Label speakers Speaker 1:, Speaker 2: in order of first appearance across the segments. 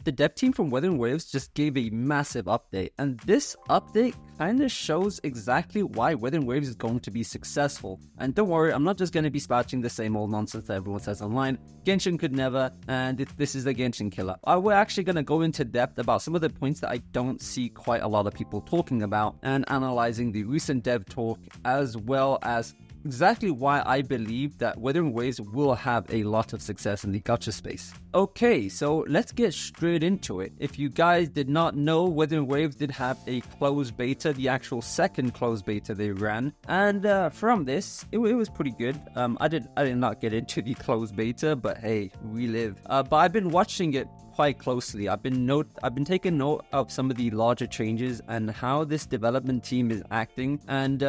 Speaker 1: the dev team from Wuthering Waves just gave a massive update, and this update kind of shows exactly why Wuthering Waves is going to be successful. And don't worry, I'm not just going to be spouting the same old nonsense that everyone says online. Genshin could never, and this is the Genshin killer. We're actually going to go into depth about some of the points that I don't see quite a lot of people talking about, and analyzing the recent dev talk, as well as exactly why I believe that Wuthering Waves will have a lot of success in the gacha space. Okay, so let's get straight into it. If you guys did not know, Wuthering Waves did have a closed beta, the actual second closed beta they ran, and from this, it was pretty good. I did not get into the closed beta, but hey, we live. But I've been watching it quite closely. I've been taking note of some of the larger changes and how this development team is acting, and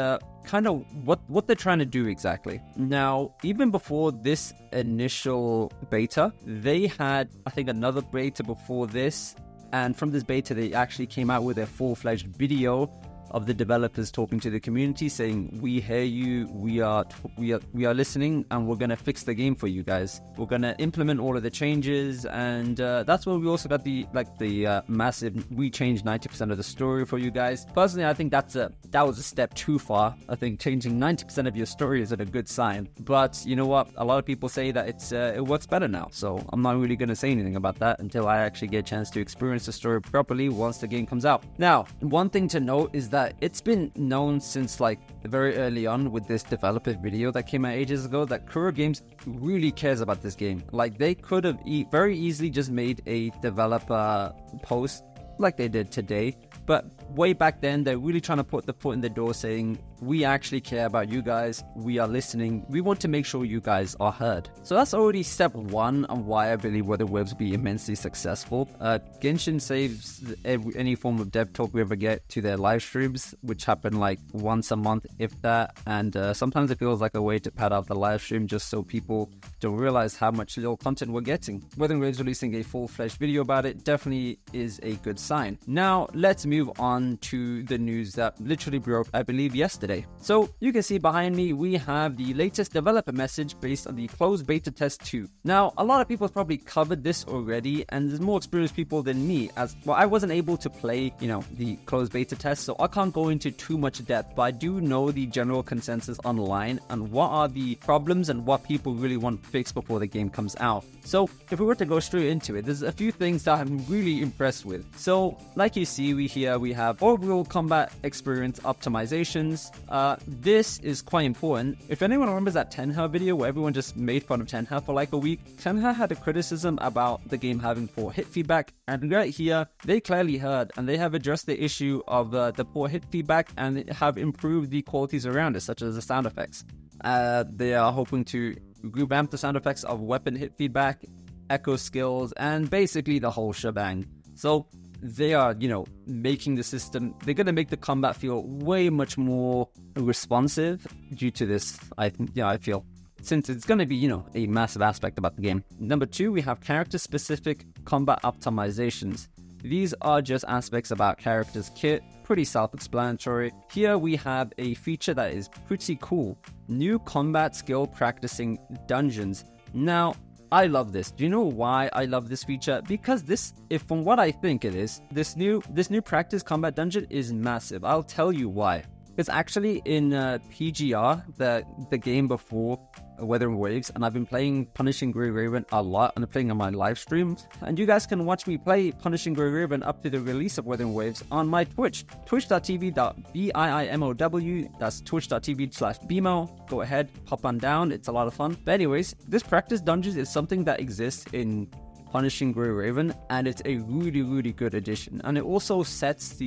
Speaker 1: kind of what they're trying to do exactly. Now, even before this initial beta, they had, I think, another beta before this, and from this beta they actually came out with a full-fledged video of the developers talking to the community, saying, "We hear you, we are listening, and we're gonna fix the game for you guys. We're gonna implement all of the changes," and that's where we also got the massive. We changed 90% of the story for you guys. Personally, I think that was a step too far. I think changing 90% of your story isn't a good sign. But you know what? A lot of people say that it works better now. So I'm not really gonna say anything about that until I actually get a chance to experience the story properly once the game comes out. Now, one thing to note is that it's been known since like very early on with this developer video that came out ages ago that Kuro Games really cares about this game. Like, they could have very easily just made a developer post like they did today, but way back then they're really trying to put the foot in the door, saying, "We actually care about you guys, we are listening, we want to make sure you guys are heard." So that's already step one on why I believe Wuthering Waves will be immensely successful. Genshin saves any form of dev talk we ever get to their live streams, which happen like once a month, if that, and sometimes it feels like a way to pad out the live stream just so people don't realize how much little content we're getting. Wuthering Waves releasing a full-fledged video about it definitely is a good sign. Now let's move on to the news that literally broke, I believe, yesterday. So you can see behind me, we have the latest developer message based on the closed beta test 2. Now, a lot of people have probably covered this already, and there's more experienced people than me, as well. I wasn't able to play, the closed beta test, so I can't go into too much depth, but I do know the general consensus online and what are the problems and what people really want fixed before the game comes out. So if we were to go straight into it, there's a few things that I'm really impressed with. So like you see, we have overall combat experience optimizations. This is quite important. If anyone remembers that Tenha video where everyone just made fun of Tenha for like a week, Tenha had a criticism about the game having poor hit feedback, and right here they clearly heard and they have addressed the issue of the poor hit feedback and have improved the qualities around it, such as the sound effects. They are hoping to revamp the sound effects of weapon hit feedback, echo skills, and basically the whole shebang. So they are, making the system, they're going to make the combat feel way much more responsive due to this, I feel, since it's going to be, a massive aspect about the game. Number 2, we have character-specific combat optimizations. These are just aspects about character's kit, pretty self-explanatory. Here we have a feature that is pretty cool. New combat skill practicing dungeons. Now, I love this. Do you know why I love this feature? Because from what I think it is, this new practice combat dungeon is massive. I'll tell you why. It's actually in PGR, the game before Wuthering Waves, and I've been playing Punishing Grey Raven a lot, and I'm playing on my live streams, and you guys can watch me play Punishing Grey Raven up to the release of Wuthering Waves on my Twitch, twitch.tv.biimow, that's twitch.tv/bimo. Go ahead, hop on down, it's a lot of fun. But anyways, this practice dungeons is something that exists in Punishing Grey Raven, and it's a really, really good addition, and it also sets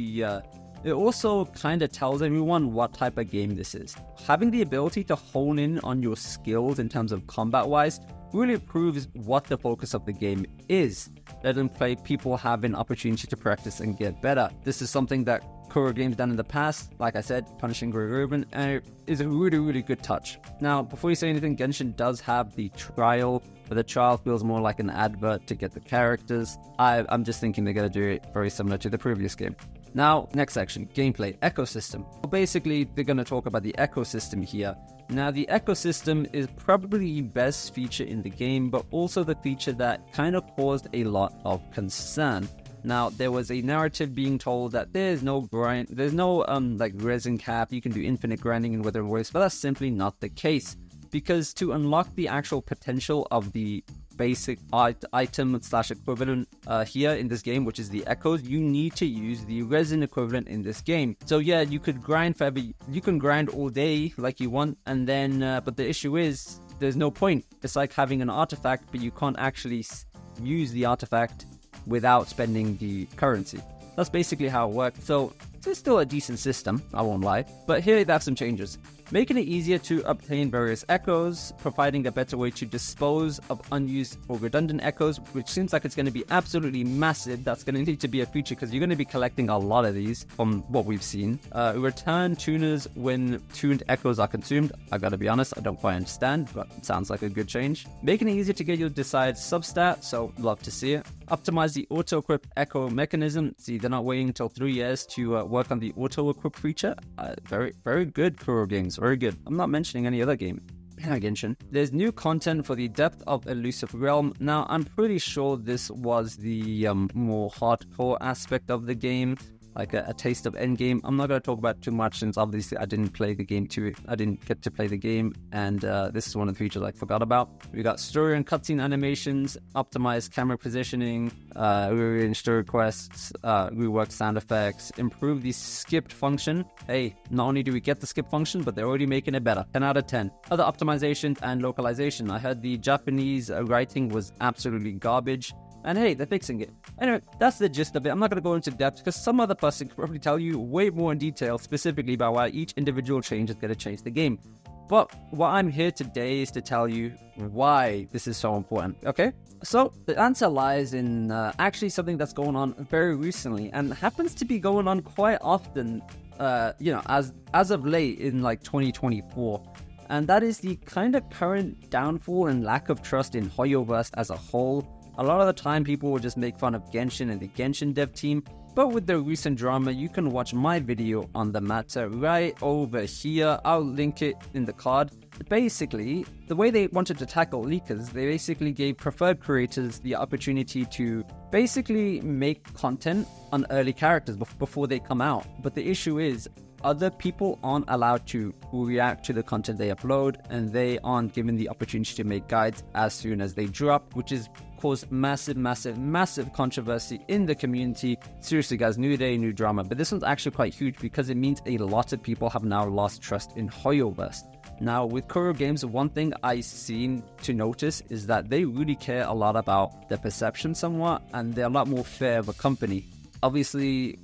Speaker 1: it also kind of tells everyone what type of game this is. Having the ability to hone in on your skills in terms of combat-wise really proves what the focus of the game is. Letting people have an opportunity to practice and get better. This is something that Kuro Games done in the past, like I said, Punishing Grey Raven, and it is a really, really good touch. Now, before you say anything, Genshin does have the trial, but the trial feels more like an advert to get the characters. I'm just thinking they're going to do it very similar to the previous game. Now, next section, gameplay, ecosystem. Basically, they're going to talk about the ecosystem here. Now, the ecosystem is probably the best feature in the game, but also the feature that kind of caused a lot of concern. Now, there was a narrative being told that there's no grind, there's no like resin cap, you can do infinite grinding in Wuthering Waves, but that's simply not the case. Because to unlock the actual potential of the basic item slash equivalent here in this game, which is the echoes, you need to use the resin equivalent in this game. So yeah, you could grind forever, you can grind all day like you want, and then but the issue is there's no point. It's like having an artifact, but you can't actually use the artifact without spending the currency. That's basically how it works. So it's still a decent system, I won't lie, but here they have some changes. Making it easier to obtain various echoes, providing a better way to dispose of unused or redundant echoes, which seems like it's going to be absolutely massive. That's going to need to be a feature because you're going to be collecting a lot of these from what we've seen. Return tuners when tuned echoes are consumed. I gotta be honest, I don't quite understand, but it sounds like a good change. Making it easier to get your desired substat, so love to see it. Optimize the auto-equip echo mechanism. See, they're not waiting until 3 years to work on the auto-equip feature. Very, very good, Kuro Games. Very good. I'm not mentioning any other game. Genshin. There's new content for the Depth of Elusive Realm. Now, I'm pretty sure this was the more hardcore aspect of the game, like a taste of endgame. I'm not going to talk about too much since obviously I didn't play the game too. I didn't get to play the game, and this is one of the features I forgot about. We got story and cutscene animations, optimized camera positioning, rearrange story quests, rework sound effects, improve the skipped function. Hey, not only do we get the skip function, but they're already making it better. 10 out of 10. Other optimizations and localization. I heard the Japanese writing was absolutely garbage. And hey, they're fixing it. Anyway, that's the gist of it. I'm not going to go into depth because some other person could probably tell you way more in detail specifically about why each individual change is going to change the game. But what I'm here today is to tell you why this is so important, okay? So the answer lies in actually something that's going on very recently and happens to be going on quite often, as of late in like 2024. And that is the kind of current downfall and lack of trust in hoyoverse as a whole. A lot of the time, people will just make fun of Genshin and the Genshin dev team, but with the recent drama, you can watch my video on the matter right over here. I'll link it in the card. Basically, the way they wanted to tackle leakers, they basically gave preferred creators the opportunity to basically make content on early characters before they come out. But the issue is, other people aren't allowed to react to the content they upload, and they aren't given the opportunity to make guides as soon as they drop, which is caused massive controversy in the community. Seriously guys, new day, new drama, but this one's actually quite huge because it means a lot of people have now lost trust in hoyoverse. Now with Kuro Games, one thing I seem to notice is that they really care a lot about their perception somewhat, and they're a lot more fair of a company. Obviously,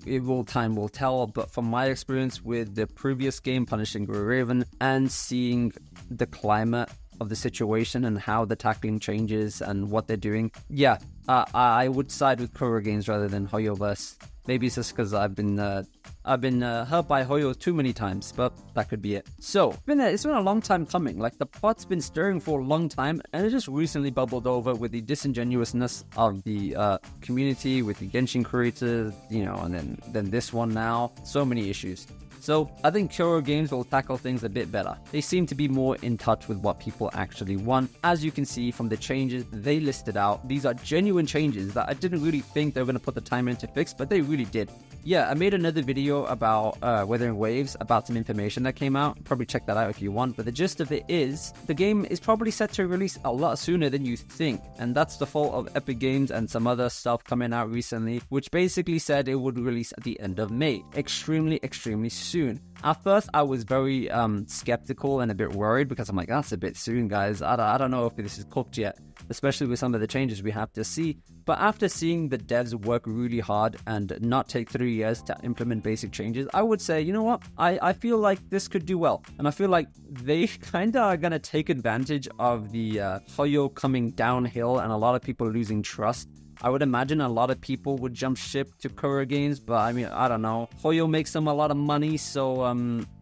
Speaker 1: time will tell, but from my experience with the previous game, Punishing Guru Raven, and seeing the climate of the situation and how the tackling changes and what they're doing, yeah, I would side with Kuro Games rather than hoyoverse. Maybe it's just because I've been hurt by Hoyo too many times, but that could be it. So, it's been a long time coming. Like, the pot's been stirring for a long time, and it just recently bubbled over with the disingenuousness of the community, with the Genshin creators, and then this one now. So many issues. So, I think Kuro Games will tackle things a bit better. They seem to be more in touch with what people actually want. As you can see from the changes they listed out, these are genuine changes that I didn't really think they were going to put the time in to fix, but they really did. Yeah, I made another video about Wuthering Waves, about some information that came out. Probably check that out if you want. But the gist of it is, the game is probably set to release a lot sooner than you think. And that's the fault of Epic Games and some other stuff coming out recently, which basically said it would release at the end of May. Extremely soon. At first, I was very skeptical and a bit worried because I'm like, that's a bit soon, guys. I don't know if this is cooked yet, especially with some of the changes we have to see. But after seeing the devs work really hard and not take 3 years to implement basic changes, I would say, you know what? I feel like this could do well. And I feel like they kind of are going to take advantage of the Hoyo coming downhill and a lot of people losing trust. I would imagine a lot of people would jump ship to Kuro Games, but I mean, I don't know. Hoyo makes them a lot of money, so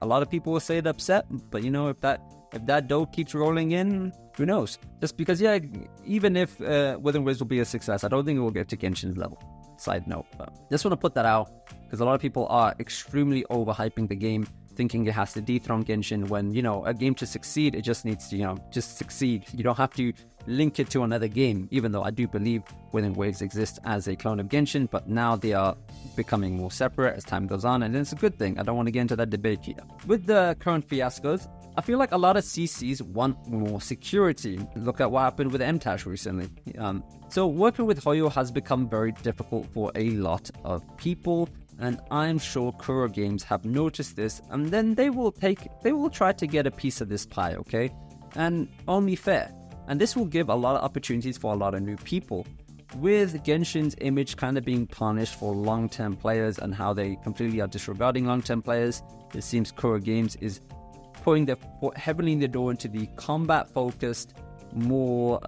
Speaker 1: a lot of people will say they're upset. But if that dough keeps rolling in, who knows? Just because, yeah, even if Wuthering Waves will be a success, I don't think it will get to Genshin's level. Side note, but just want to put that out because a lot of people are extremely overhyping the game, thinking it has to dethrone Genshin when, you know, a game to succeed, it just needs to, you know, just succeed. You don't have to link it to another game, even though I do believe Wuthering Waves exists as a clone of Genshin, but now they are becoming more separate as time goes on, and it's a good thing. I don't want to get into that debate here. With the current fiascos, I feel like a lot of CCs want more security. Look at what happened with MTash recently. So working with Hoyo has become very difficult for a lot of people, and I'm sure Kuro Games have noticed this, and then they will try to get a piece of this pie, okay? And only fair. And this will give a lot of opportunities for a lot of new people. With Genshin's image kind of being tarnished for long-term players and how they completely are disregarding long-term players, it seems Kuro Games is putting their foot heavily in the door into the combat-focused, more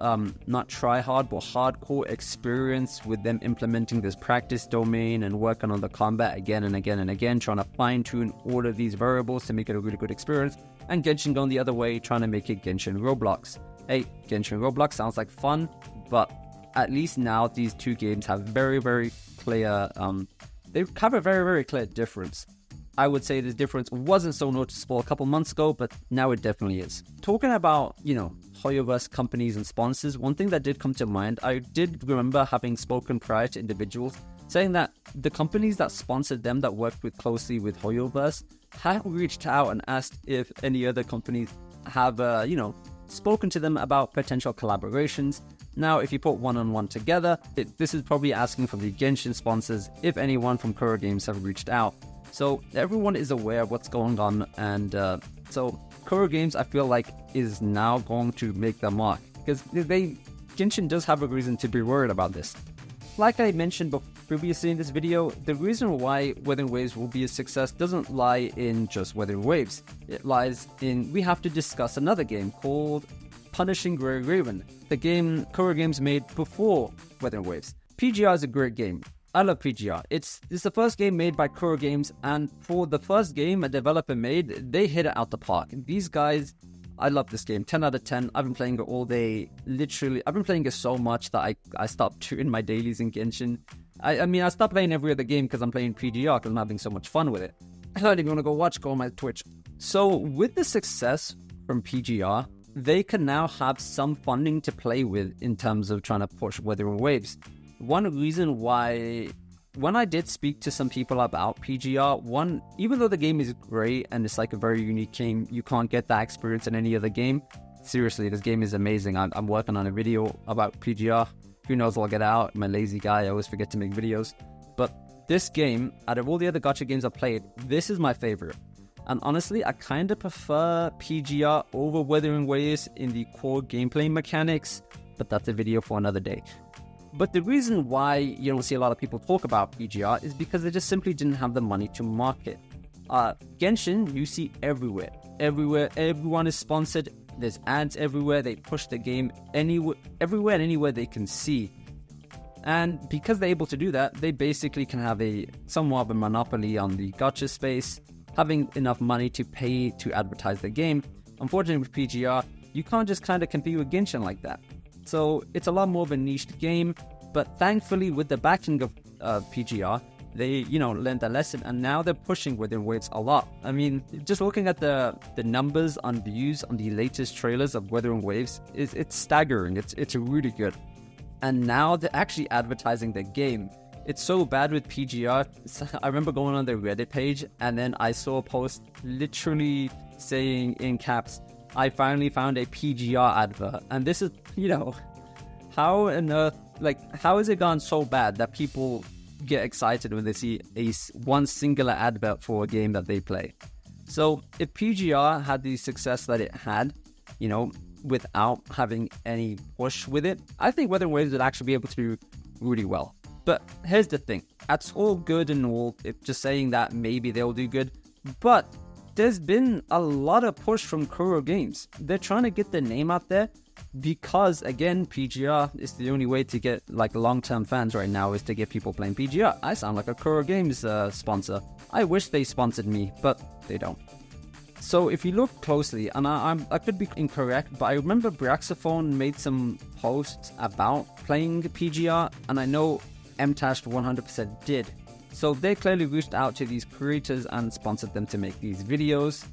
Speaker 1: not try-hard but hardcore experience, with them implementing this practice domain and working on the combat again and again and again, trying to fine-tune all of these variables to make it a really good experience, and Genshin going the other way, trying to make it Genshin Roblox. Hey, Genshin Roblox sounds like fun, but at least now these two games have very, very clear, they have a very, very clear difference. I would say the difference wasn't so noticeable a couple months ago, but now it definitely is. Talking about, you know, hoyoverse companies and sponsors, one thing that did come to mind, I did remember having spoken prior to individuals saying that the companies that sponsored them, that worked closely with hoyoverse, have reached out and asked if any other companies have, you know, spoken to them about potential collaborations. Now, if you put one-on-one together, this is probably asking from the Genshin sponsors if anyone from Kuro Games have reached out. So everyone is aware of what's going on, and so Kuro Games, I feel like, is now going to make their mark, because Genshin does have a reason to be worried about this. Like I mentioned previously in this video, the reason why Wuthering Waves will be a success doesn't lie in just Wuthering Waves. It lies in, we have to discuss another game called Punishing Grey Raven, the game Kuro Games made before Wuthering Waves. PGR is a great game. I love PGR. It's the first game made by Kuro Games, and for the first game a developer made, they hit it out the park. These guys, I love this game. 10 out of 10. I've been playing it all day. Literally, I've been playing it so much that I stopped doing my dailies in Genshin. I mean, I stopped playing every other game because I'm playing PGR because I'm having so much fun with it. I don't even want to go on my Twitch. So with the success from PGR, they can now have some funding to play with in terms of trying to push Wuthering Waves. One reason why, when I did speak to some people about PGR, even though the game is great and it's like a very unique game, you can't get that experience in any other game. Seriously, this game is amazing. I'm working on a video about PGR. Who knows, I'll get out. I'm a lazy guy. I always forget to make videos. But this game, out of all the other gacha games I've played, this is my favorite. And honestly, I kind of prefer PGR over Wuthering Waves in the core gameplay mechanics, but that's a video for another day. But the reason why you don't see a lot of people talk about PGR is because they just simply didn't have the money to market. Genshin, you see everywhere. Everyone is sponsored. There's ads everywhere. They push the game everywhere and anywhere they can see. And because they're able to do that, they basically can have somewhat of a monopoly on the gacha space, having enough money to pay to advertise the game. Unfortunately, with PGR, you can't just kind of compete with Genshin like that. So it's a lot more of a niched game, but thankfully with the backing of PGR, they, learned their lesson, and now they're pushing Wuthering Waves a lot. I mean, just looking at the numbers on views on the latest trailers of Wuthering Waves, it's staggering. It's really good. And now they're actually advertising the game. It's so bad with PGR. I remember going on their Reddit page, and then I saw a post literally saying in caps, "I finally found a PGR advert." And this is, how on earth, how has it gone so bad that people get excited when they see one singular advert for a game that they play? So if PGR had the success that it had, without having any push with it, I think Wuthering Waves would actually be able to do really well. But here's the thing, that's all good and all, just saying that maybe they'll do good, but there's been a lot of push from Kuro Games. They're trying to get their name out there because, again, PGR is the only way to get long-term fans right now, is to get people playing PGR. I sound like a Kuro Games sponsor. I wish they sponsored me, but they don't. So if you look closely, and I could be incorrect, but I remember Braxophone made some posts about playing PGR, and I know MTash 100% did. So they clearly reached out to these creators and sponsored them to make these videos.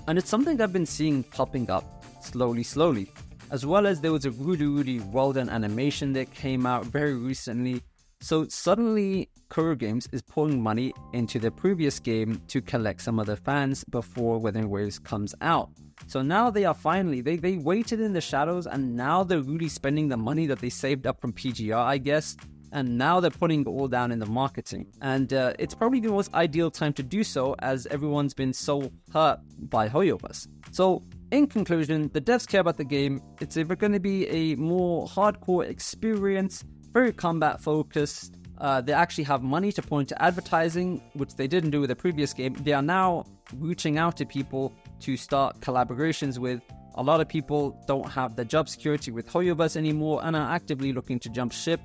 Speaker 1: And it's something I've been seeing popping up slowly. As well as there was a really well done animation that came out very recently. So suddenly Kuro Games is pouring money into their previous game to collect some of their fans before Wuthering Waves comes out. So now they are finally, they waited in the shadows, and now they're really spending the money that they saved up from PGR, I guess. And now they're putting it all down in the marketing. And it's probably the most ideal time to do so, as everyone's been so hurt by Hoyoverse. So in conclusion, the devs care about the game. It's either going to be a more hardcore experience, very combat focused. They actually have money to point to advertising, which they didn't do with the previous game. They are now reaching out to people to start collaborations with. A lot of people don't have the job security with Hoyoverse anymore and are actively looking to jump ship.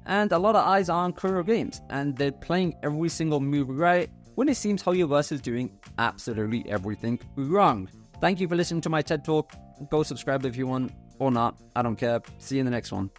Speaker 1: And a lot of eyes are on Kuro Games, and they're playing every single move right, when it seems Hoyoverse is doing absolutely everything wrong. Thank you for listening to my TED Talk. Go subscribe if you want, or not. I don't care. See you in the next one.